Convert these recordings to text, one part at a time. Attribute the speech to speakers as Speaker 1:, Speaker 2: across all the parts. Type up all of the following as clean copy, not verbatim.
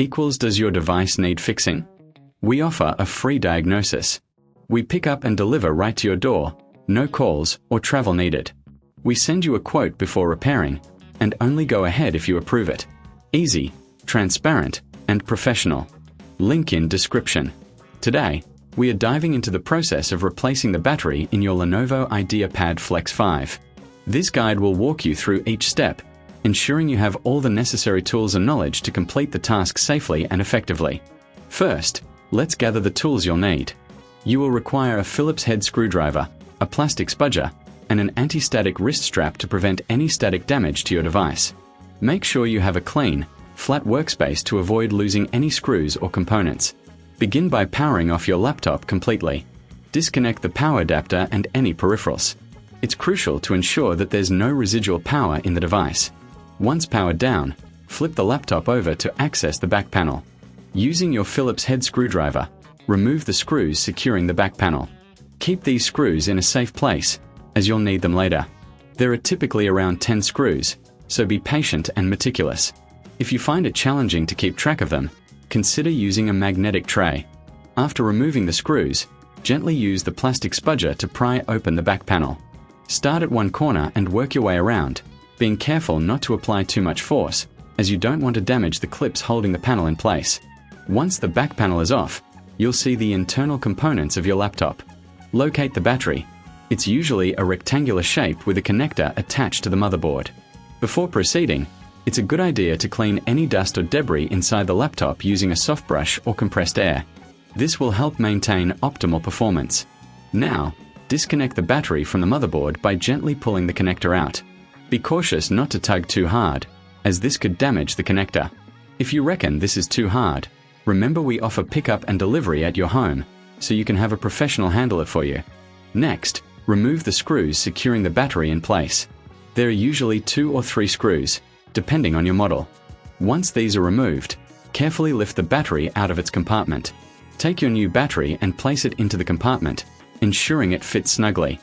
Speaker 1: equals does your device need fixing? We offer a free diagnosis. We pick up and deliver right to your door, no calls or travel needed. We send you a quote before repairing, and only go ahead if you approve it. Easy, transparent, and professional. Link in description. Today, we are diving into the process of replacing the battery in your Lenovo IdeaPad Flex 5. This guide will walk you through each step, ensuring you have all the necessary tools and knowledge to complete the task safely and effectively. First, let's gather the tools you'll need. You will require a Phillips head screwdriver, a plastic spudger, and an anti-static wrist strap to prevent any static damage to your device. Make sure you have a clean, flat workspace to avoid losing any screws or components. Begin by powering off your laptop completely. Disconnect the power adapter and any peripherals. It's crucial to ensure that there's no residual power in the device. Once powered down, flip the laptop over to access the back panel. Using your Phillips head screwdriver, remove the screws securing the back panel. Keep these screws in a safe place, as you'll need them later. There are typically around 10 screws, so be patient and meticulous. If you find it challenging to keep track of them, consider using a magnetic tray. After removing the screws, gently use the plastic spudger to pry open the back panel. Start at one corner and work your way around, being careful not to apply too much force, as you don't want to damage the clips holding the panel in place. Once the back panel is off, you'll see the internal components of your laptop. Locate the battery. It's usually a rectangular shape with a connector attached to the motherboard. Before proceeding, it's a good idea to clean any dust or debris inside the laptop using a soft brush or compressed air. This will help maintain optimal performance. Now, disconnect the battery from the motherboard by gently pulling the connector out. Be cautious not to tug too hard, as this could damage the connector. If you reckon this is too hard, remember we offer pickup and delivery at your home, so you can have a professional handle it for you. Next, remove the screws securing the battery in place. There are usually 2 or 3 screws, depending on your model. Once these are removed, carefully lift the battery out of its compartment. Take your new battery and place it into the compartment, ensuring it fits snugly.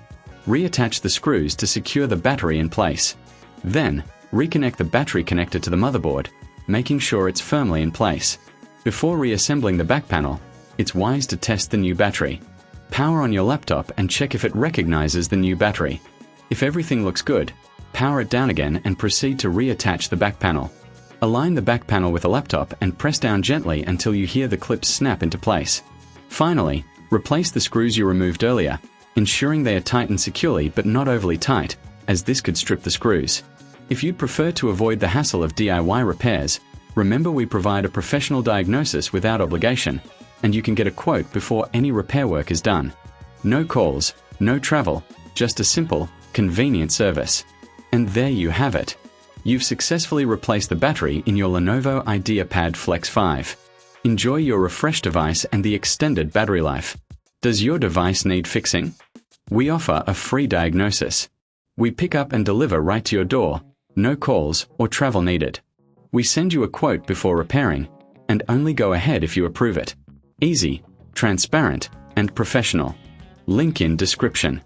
Speaker 1: Reattach the screws to secure the battery in place. Then, reconnect the battery connector to the motherboard, making sure it's firmly in place. Before reassembling the back panel, it's wise to test the new battery. Power on your laptop and check if it recognizes the new battery. If everything looks good, power it down again and proceed to reattach the back panel. Align the back panel with the laptop and press down gently until you hear the clips snap into place. Finally, replace the screws you removed earlier, ensuring they are tightened securely but not overly tight, as this could strip the screws. If you'd prefer to avoid the hassle of DIY repairs, remember we provide a professional diagnosis without obligation, and you can get a quote before any repair work is done. No calls, no travel, just a simple, convenient service. And there you have it. You've successfully replaced the battery in your Lenovo IdeaPad Flex 5. Enjoy your refreshed device and the extended battery life. Does your device need fixing? We offer a free diagnosis. We pick up and deliver right to your door, no calls or travel needed. We send you a quote before repairing, and only go ahead if you approve it. Easy, transparent, and professional. Link in description.